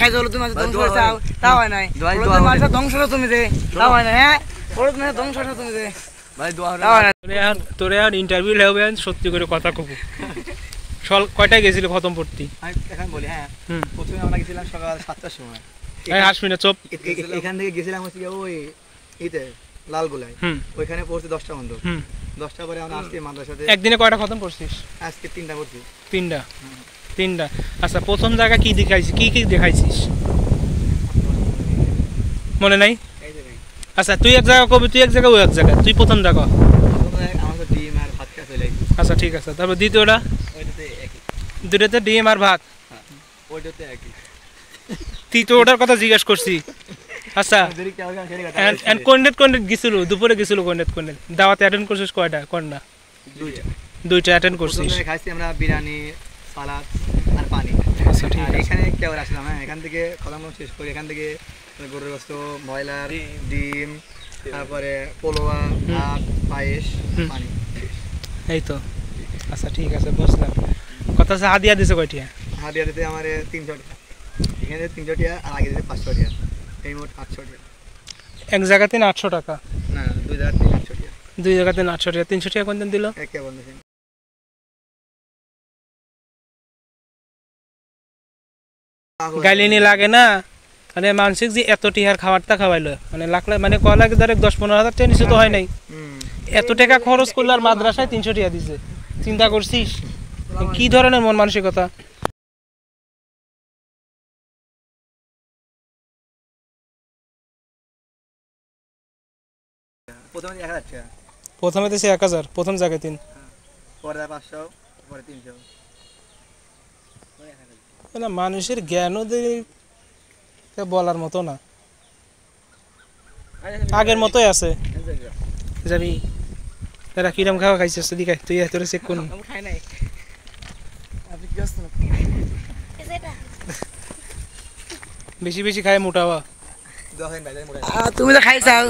খাইছো তুমি ধ্বংস করছাও তা হয় নাই মানুষ ধ্বংস তুমি যে তা হয় না হ্যাঁ বড় মানে ধ্বংস তুমি যে ভাই দোয়া তোরে আর ইন্টারভিউ হবে সত্যি করে কথা কব সল কয়টায় গেছিল খতম পড়তি এখন বলি হ্যাঁ প্রথমে আমরা গেছিলাম সকাল 7টার সময় এই হাসবি না চুপ এখান থেকে গেছিলাম হচ্ছে ওই ইতে লালগোলায় ওইখানে পড়তে 10টা বন্ধ 10টা পরে আমরা আজকে মাদ্রাসাতে একদিনে কয়টা খতম পড়ছিস আজকে 3টা পড়ছি 3টা আচ্ছা প্রথম জায়গা কি দেখাইছিস কি দেখাইছিস মনে নাই আচ্ছা তুই এক জায়গা কবি তুই এক জায়গা ওই এক জায়গা তুই প্রথম জায়গা আমাদের ডিম আর ভাত খেয়ে চলে আইছি আচ্ছা ঠিক আছে তারপর দ্বিতীয়টা ওইটাতে একই দুটোতে ডিম আর ভাত ওইটাতে একই তৃতীয়টার কথা জিজ্ঞাসা করছি আচ্ছা এন্ড কোন্ডেট গিয়েছিল দুপুরে গিয়েছিল কোন্ডেট দাওয়াতে অ্যাটেন্ড করছিস কয়টা কোনটা দুইটা অ্যাটেন্ড করছিস খাইছি আমরা বিরিয়ানি সালাদ আর পানি আচ্ছা ঠিক আছে এখানে কেউ আসলাম হ্যাঁ এখান থেকে কলাম শেষ করি এখান থেকে গরুর গোশত ব্রয়লার ডিম তারপরে পোলোয়া ভাত পায়েস পানি এই তো আচ্ছা ঠিক আছে বুঝলাম কথা আছে হাদিয়া দিছে কয়টিয়া হাদিয়া দিতে আমার 300 টাকা এখানে 300 টাকা আর আগে দিতে 500 টাকা এই মোট 800 টাকা এক জায়গাতে 800 টাকা না দুই জায়গাতে 800 টাকা দুই জায়গাতে 800 টাকা 300 টাকা কোন দিন দিল একে বন্ধ গালিনি লাগে না মানে মানসিক যে এত টিহার খাবারটা খাওয়াইলো মানে লাখ লাখ মানে কয় লাখ ধরে 10-15 হাজার টাকা নিচে তো হয় নাই এত টাকা খরচ করলে আর মাদ্রাসায় 300 টাকা দিছে চিন্তা করছিস কি ধরনের মন মানসিকতা প্রথমে 1000 টাকা প্রথমে দিছে 1000 প্রথম জায়গায় 3 পরে 500 পরে 300 না মানুষের জ্ঞানও বলার মতো না আগের মতোই আছে যাবি তারা কিরম খাওয়া খাইছিস দিকে তুই তোরা চেক করুন খাই নাই আপনি কি আসছেন বেশি বেশি খায় মোটাওয়া তুমি তো খাইছাও